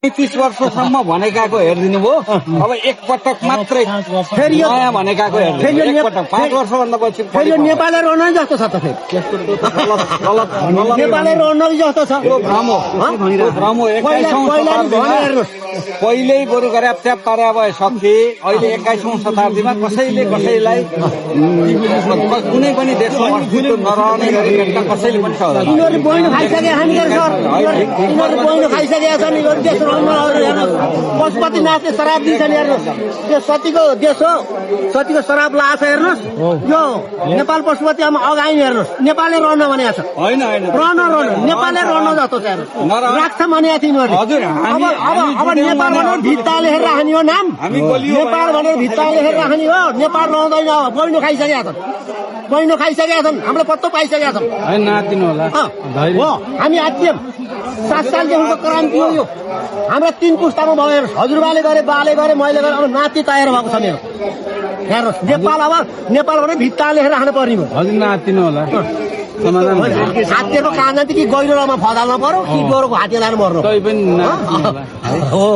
30 वर्षसम्म भनेकाको हेरिदिनु भयो अब एकपटक मात्रै फेरि यो नयाँ भनेकाको हेरिदिनु एकपटक 5 वर्षभन्दा पछि फेरि यो नेपालले रहन जस्तो छ त फेरि नेपालले रहन जस्तो छ त्यो भ्रम हो त्यो भ्रम हो 21औं शताब्दीमा पहिल्यै बरु गरे ट्याप पारे भए सके अहिले 21औं शताब्दीमा कसैले कसैलाई कुनै पनि देशमा अस्तित्व नरहने गरी भेट्न कसैले पनि सक्दैन यिनीहरू बैनो खाइसके हामीहरू सर यिनीहरू बैनो खाइसकेका छन् यिनीहरू देश रहन हेर्नुहोस् पशुपतिनाथले शराब दिन्छन् हेर्नुहोस् त्यो सतीको देश हो सतीको शराब लाछ हेर्नुहोस् यो नेपाल पशुपतिमा अगाइ हेर्नुहोस् नेपालले रहन भनेको छ होइन होइन रहन नेपालले रहन जस्तो छ हेर्नुहोस् राख्छ भनेको थियो यिनीहरूले हजुर अब नेपाल भनेर भित्ता लेखेर राख्ने हो नाम नेपाल भनेर भित्ता लेखेर राख्ने हो नेपाल रहँदैन बैनो खाइसकेका छन् बैनो खाइसकेका छन् हामीले पत्तो पाइसकेका छौँ होइन नातिनु होला हो हामी आत्यम 7 सालदेखिको क्रान्ति हो यो हाम्रा 3 पुस्तामा भयो हेर्नुहोस् हजुरबाले गरे बाले गरे मैले गरे अब नाति तयार भएको छ मेरो हेर्नुहोस् नेपाल अब नेपाल भने भित्ता लेखेर राख्नु पर्ने हो हजुर नातिनु होला समाधान हात्तीको कान जान्थ्यो कि गहिरोमा फदाल्न पर्यो कि गोरुको हात्ती लानु पर्नु तै पनि नातिनु होला हो